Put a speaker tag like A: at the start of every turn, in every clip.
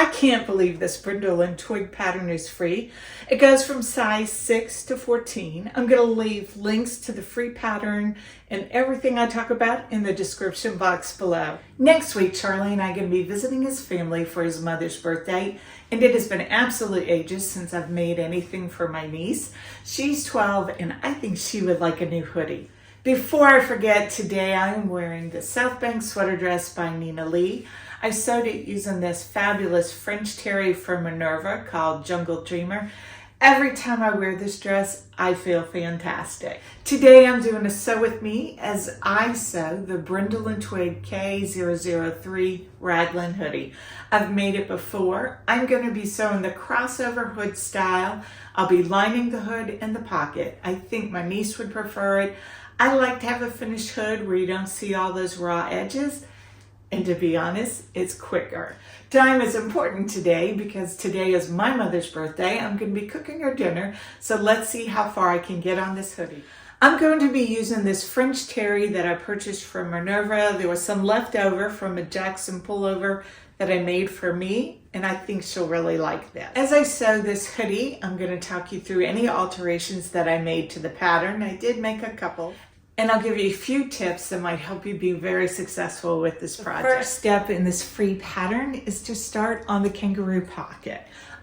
A: I can't believe this Brindille and Twig pattern is free. It goes from size 6 to 14. I'm going to leave links to the free pattern and everything I talk about in the description box below. Next week, Charlie and I are going to be visiting his family for his mother's birthday, and it has been absolute ages since I've made anything for my niece. She's 12, and I think she would like a new hoodie. Before I forget, today I am wearing the South Bank sweater dress by Nina Lee. I sewed it using this fabulous French terry from Minerva called Jungle Dreamer. Every time I wear this dress, I feel fantastic. Today I'm doing a sew with me as I sew the Brindille and Twig K003 raglan hoodie. I've made it before. I'm going to be sewing the crossover hood style. I'll be lining the hood and the pocket. I think my niece would prefer it. I like to have a finished hood where you don't see all those raw edges. And to be honest, it's quicker. Time is important today because today is my mother's birthday. I'm going to be cooking her dinner, so let's see how far I can get on this hoodie. I'm going to be using this French terry that I purchased from Minerva. There was some left over from a Jackson pullover that I made for me, and I think she'll really like this. As I sew this hoodie, I'm going to talk you through any alterations that I made to the pattern. I did make a couple. And I'll give you a few tips that might help you be very successful with this project. The first step in this free pattern is to start on the kangaroo pocket.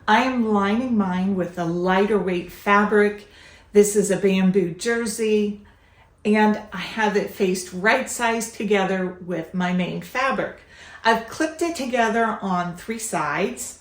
A: I am lining mine with a lighter weight fabric. This is a bamboo jersey, and I have it faced right sides together with my main fabric. I've clipped it together on 3 sides,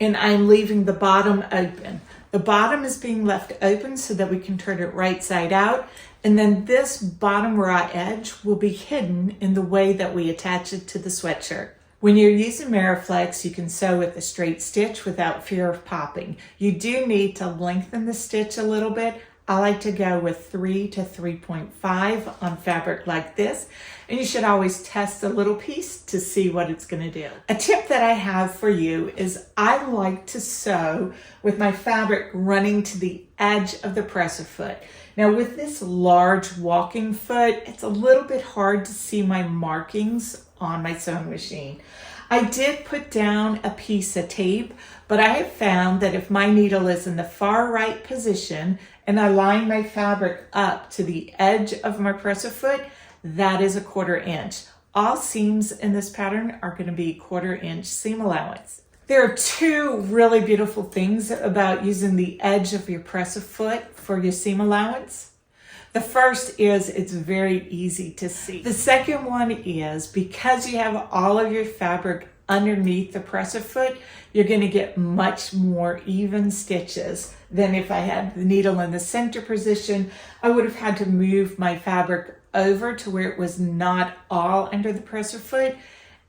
A: and I'm leaving the bottom open. The bottom is being left open so that we can turn it right side out. And then this bottom raw edge will be hidden in the way that we attach it to the sweatshirt. When you're using Minerva, you can sew with a straight stitch without fear of popping. You do need to lengthen the stitch a little bit. I like to go with 3 to 3.5 on fabric like this. And you should always test a little piece to see what it's going to do. A tip that I have for you is I like to sew with my fabric running to the edge of the presser foot. Now with this large walking foot, it's a little bit hard to see my markings on my sewing machine. I did put down a piece of tape, but I have found that if my needle is in the far right position and I line my fabric up to the edge of my presser foot, that is a 1/4 inch. All seams in this pattern are going to be 1/4 inch seam allowance. There are 2 really beautiful things about using the edge of your presser foot for your seam allowance. The first is it's very easy to see. The second one is because you have all of your fabric underneath the presser foot, you're going to get much more even stitches than if I had the needle in the center position. I would have had to move my fabric over to where it was not all under the presser foot,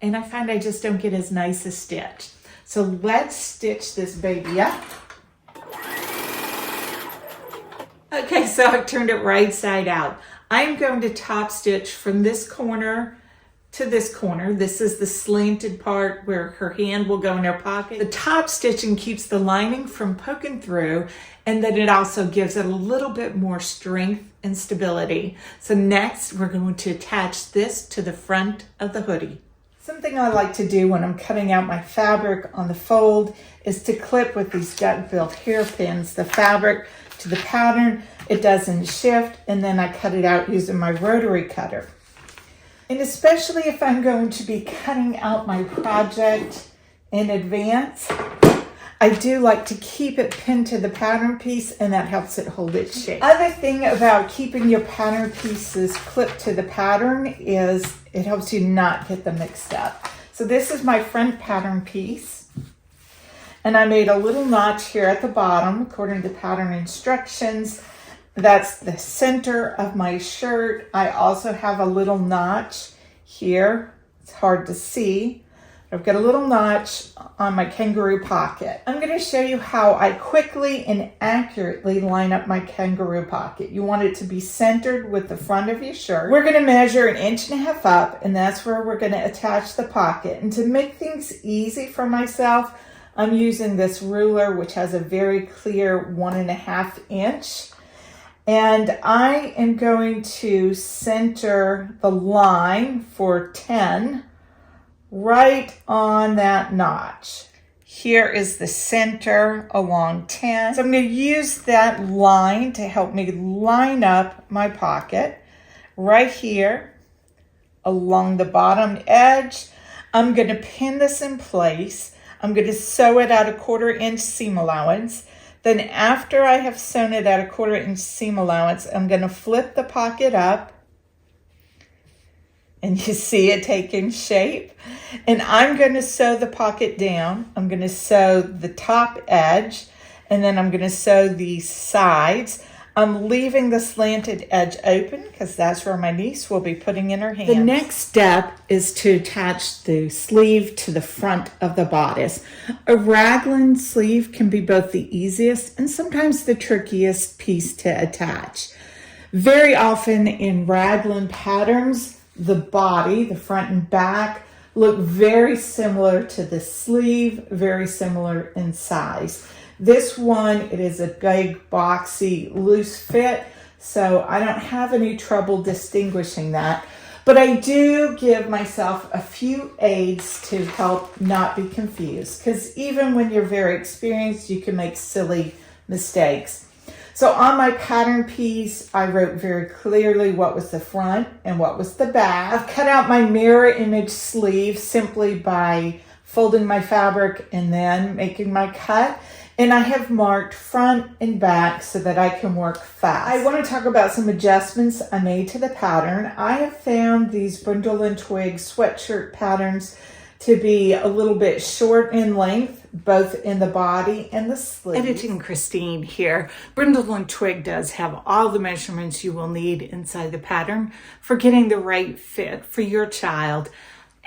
A: and I find I just don't get as nice a stitch. So let's stitch this baby up. Okay, so I've turned it right side out. I'm going to top stitch from this corner to this corner. This is the slanted part where her hand will go in her pocket. The top stitching keeps the lining from poking through, and then it also gives it a little bit more strength and stability. So next, we're going to attach this to the front of the hoodie. Something I like to do when I'm cutting out my fabric on the fold is to clip with these duck-billed hairpins the fabric to the pattern. It doesn't shift, and then I cut it out using my rotary cutter. And especially if I'm going to be cutting out my project in advance, I do like to keep it pinned to the pattern piece, and that helps it hold its shape. Other thing about keeping your pattern pieces clipped to the pattern is it helps you not get them mixed up. So this is my front pattern piece, and I made a little notch here at the bottom according to the pattern instructions. That's the center of my shirt. I also have a little notch here. It's hard to see. I've got a little notch on my kangaroo pocket. I'm going to show you how I quickly and accurately line up my kangaroo pocket. You want it to be centered with the front of your shirt. We're going to measure 1.5 inches up, and that's where we're going to attach the pocket. And to make things easy for myself, I'm using this ruler, which has a very clear 1.5 inch. And I am going to center the line for 10 right on that notch. Here is the center along 10. So I'm going to use that line to help me line up my pocket right here along the bottom edge. I'm going to pin this in place. I'm going to sew it at a 1/4 inch seam allowance. Then after I have sewn it at a 1/4 inch seam allowance, I'm going to flip the pocket up. And you see it taking shape. And I'm going to sew the pocket down. I'm going to sew the top edge, and then I'm going to sew the sides. I'm leaving the slanted edge open because that's where my niece will be putting in her hands. The next step is to attach the sleeve to the front of the bodice. A raglan sleeve can be both the easiest and sometimes the trickiest piece to attach. Very often in raglan patterns, the body, the front and back, look very similar to the sleeve, very similar in size. This one, it is a big, boxy, loose fit, so I don't have any trouble distinguishing that. But I do give myself a few aids to help not be confused, because even when you're very experienced, you can make silly mistakes. So on my pattern piece, I wrote very clearly what was the front and what was the back. I've cut out my mirror image sleeve simply by folding my fabric and then making my cut. And I have marked front and back so that I can work fast. I want to talk about some adjustments I made to the pattern. I have found these Brindille and Twig sweatshirt patterns to be a little bit short in length, both in the body and the sleeve. Editing Christine here. Brindille and Twig does have all the measurements you will need inside the pattern for getting the right fit for your child.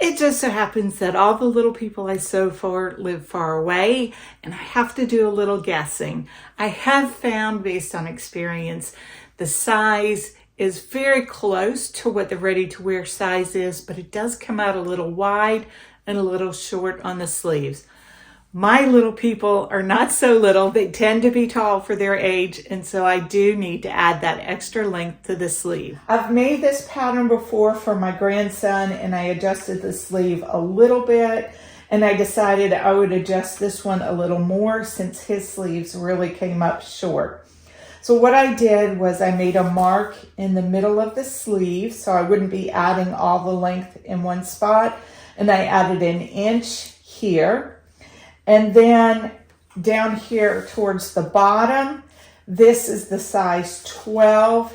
A: It just so happens that all the little people I sew for live far away, and I have to do a little guessing. I have found, based on experience, the size is very close to what the ready-to-wear size is, but it does come out a little wide and a little short on the sleeves. My little people are not so little. They tend to be tall for their age, and so I do need to add that extra length to the sleeve. I've made this pattern before for my grandson, and I adjusted the sleeve a little bit, and I decided I would adjust this one a little more since his sleeves really came up short. So what I did was I made a mark in the middle of the sleeve so I wouldn't be adding all the length in one spot, and I added an inch here. And then down here towards the bottom, this is the size 12.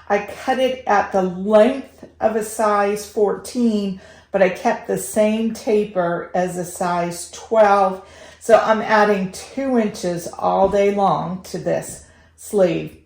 A: I cut it at the length of a size 14, but I kept the same taper as a size 12. So I'm adding 2 inches all day long to this sleeve.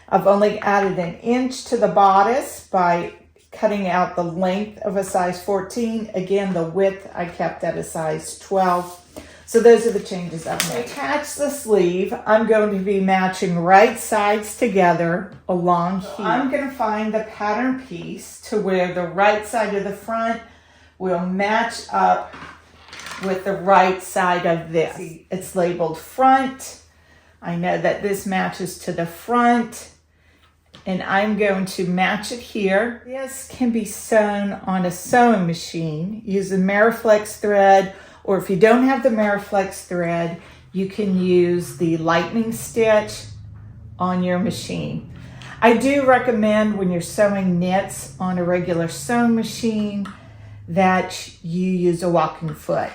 A: I've only added an inch to the bodice by cutting out the length of a size 14. Again, the width I kept at a size 12. So those are the changes I've made. To attach the sleeve, I'm going to be matching right sides together along here. I'm going to find the pattern piece to where the right side of the front will match up with the right side of this. It's labeled front. I know that this matches to the front, and I'm going to match it here. This can be sewn on a sewing machine. Use a Minerva thread, or if you don't have the Minerva thread, you can use the lightning stitch on your machine. I do recommend when you're sewing knits on a regular sewing machine that you use a walking foot.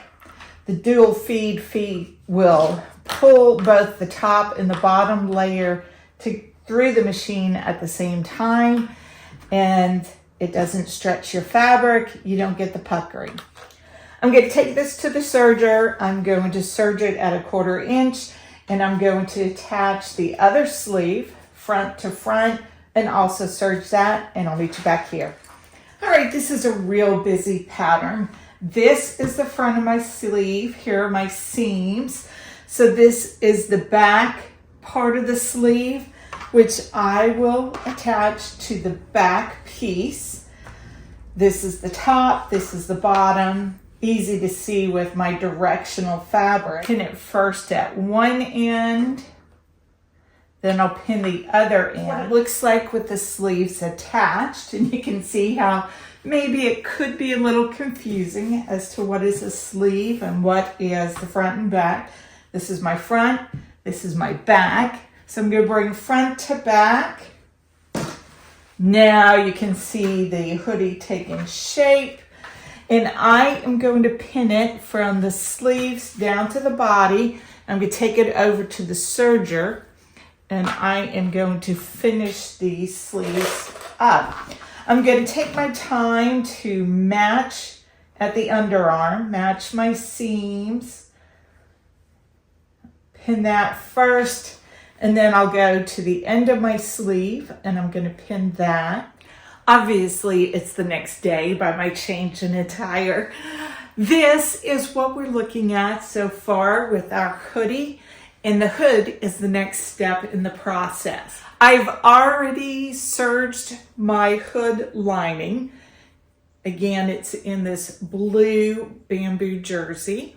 A: The dual feed feet will pull both the top and the bottom layer through the machine at the same time, and it doesn't stretch your fabric. You don't get the puckering. I'm going to take this to the serger. I'm going to serge it at a 1/4 inch, and I'm going to attach the other sleeve front to front and also serge that, and I'll meet you back here. All right, this is a real busy pattern. This is the front of my sleeve. Here are my seams. So this is the back part of the sleeve, which I will attach to the back piece. This is the top, this is the bottom. Easy to see with my directional fabric. Pin it first at one end, then I'll pin the other end. What it looks like with the sleeves attached, and you can see how maybe it could be a little confusing as to what is a sleeve and what is the front and back. This is my front, this is my back. So I'm going to bring front to back. Now you can see the hoodie taking shape. And I am going to pin it from the sleeves down to the body. I'm going to take it over to the serger. And I am going to finish these sleeves up. I'm going to take my time to match at the underarm, match my seams. Pin that first. And then I'll go to the end of my sleeve and I'm going to pin that. Obviously, it's the next day by my change in attire. This is what we're looking at so far with our hoodie, and the hood is the next step in the process. I've already serged my hood lining. Again, it's in this blue bamboo jersey.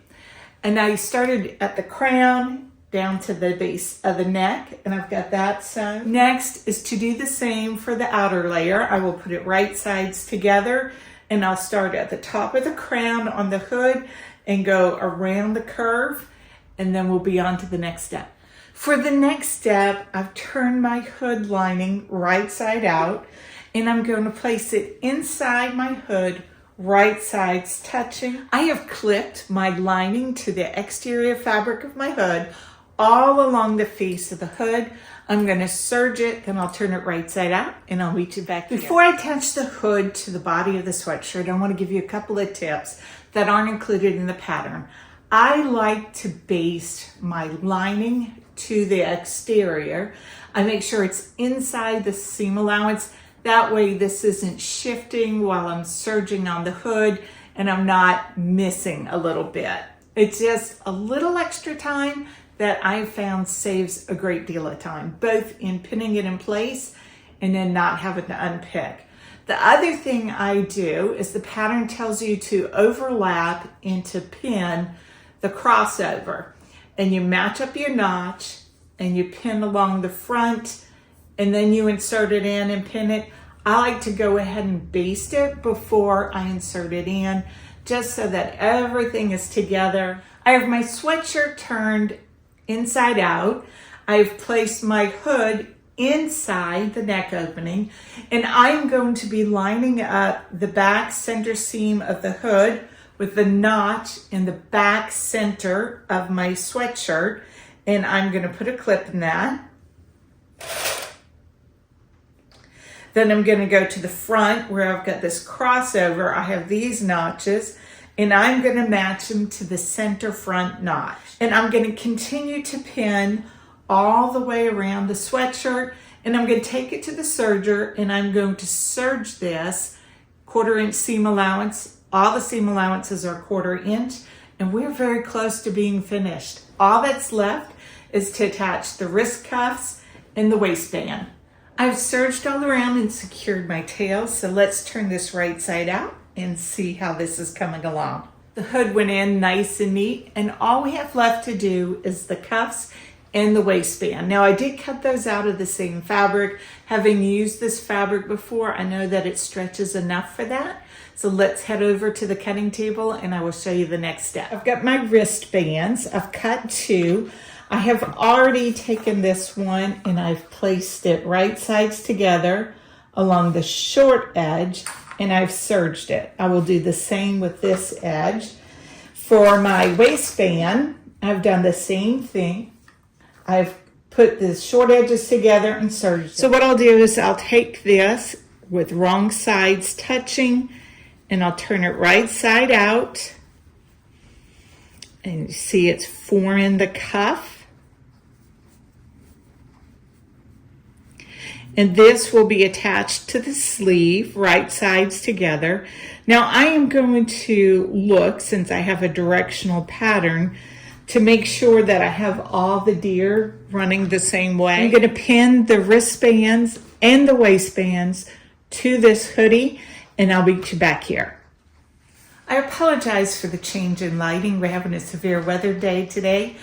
A: And I started at the crown down to the base of the neck, and I've got that sewn. Next is to do the same for the outer layer. I will put it right sides together, and I'll start at the top of the crown on the hood and go around the curve, and then we'll be on to the next step. For the next step, I've turned my hood lining right side out, and I'm going to place it inside my hood, right sides touching. I have clipped my lining to the exterior fabric of my hood all along the face of the hood. I'm going to serge it, then I'll turn it right side out, and I'll meet you back here. Before I attach the hood to the body of the sweatshirt, I want to give you a couple of tips that aren't included in the pattern. I like to baste my lining to the exterior. I make sure it's inside the seam allowance. That way this isn't shifting while I'm serging on the hood and I'm not missing a little bit. It's just a little extra time that I've found saves a great deal of time, both in pinning it in place and then not having to unpick. The other thing I do is the pattern tells you to overlap and to pin the crossover. And you match up your notch and you pin along the front and then you insert it in and pin it. I like to go ahead and baste it before I insert it in, just so that everything is together. I have my sweatshirt turned inside out. I've placed my hood inside the neck opening, and I'm going to be lining up the back center seam of the hood with the notch in the back center of my sweatshirt, and I'm going to put a clip in that. Then I'm going to go to the front where I've got this crossover. I have these notches, and I'm going to match them to the center front notch. And I'm going to continue to pin all the way around the sweatshirt, and I'm going to take it to the serger, and I'm going to serge this 1/4 inch seam allowance. All the seam allowances are 1/4 inch, and we're very close to being finished. All that's left is to attach the wrist cuffs and the waistband. I've serged all around and secured my tail, so let's turn this right side out and see how this is coming along. The hood went in nice and neat, and all we have left to do is the cuffs and the waistband. Now, I did cut those out of the same fabric. Having used this fabric before, I know that it stretches enough for that. So let's head over to the cutting table and I will show you the next step. I've got my wristbands. I've cut 2. I have already taken this one and I've placed it right sides together along the short edge, and I've serged it. I will do the same with this edge. For my waistband, I've done the same thing. I've put the short edges together and serged it. So what I'll do is I'll take this with wrong sides touching, and I'll turn it right side out. And you see it's forming the cuff. And this will be attached to the sleeve, right sides together. Now I am going to look, since I have a directional pattern, to make sure that I have all the deer running the same way. I'm going to pin the wristbands and the waistbands to this hoodie, and I'll meet you back here. I apologize for the change in lighting. We're having a severe weather day today.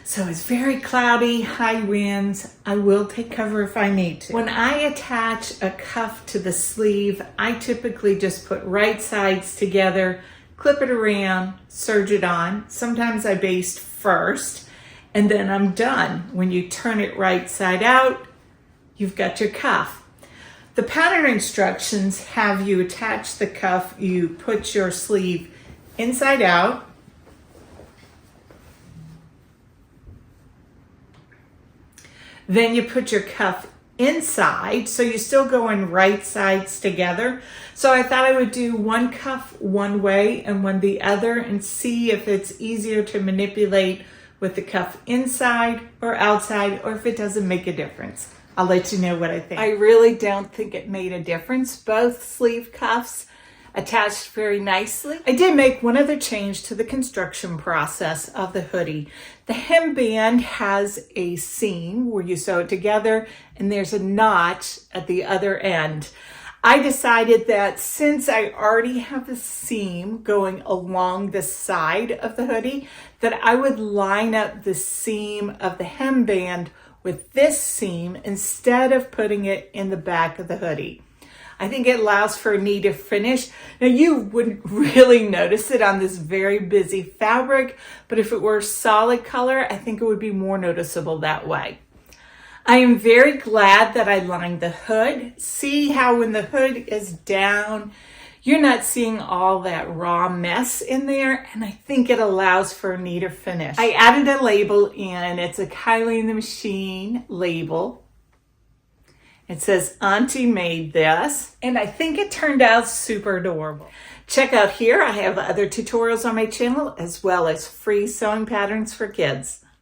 A: So it's very cloudy, high winds. I will take cover if I need to. When I attach a cuff to the sleeve, I typically just put right sides together, clip it around, serge it on. Sometimes I baste first, and then I'm done. When you turn it right side out, you've got your cuff. The pattern instructions have you attach the cuff. You put your sleeve inside out. Then you put your cuff inside, so you're still going right sides together. So I thought I would do one cuff one way and one the other and see if it's easier to manipulate with the cuff inside or outside, or if it doesn't make a difference. I'll let you know what I think. I really don't think it made a difference. Both sleeve cuffs attached very nicely. I did make one other change to the construction process of the hoodie. The hemband has a seam where you sew it together, and there's a notch at the other end. I decided that since I already have a seam going along the side of the hoodie, that I would line up the seam of the hemband with this seam instead of putting it in the back of the hoodie. I think it allows for a neater finish. Now, you wouldn't really notice it on this very busy fabric, but if it were solid color, I think it would be more noticeable that way. I am very glad that I lined the hood. See how when the hood is down, you're not seeing all that raw mess in there, and I think it allows for a neater finish. I added a label in. It's a Kylie in the Machine label. It says, Auntie made this, and I think it turned out super adorable. Check out here, I have other tutorials on my channel, as well as free sewing patterns for kids.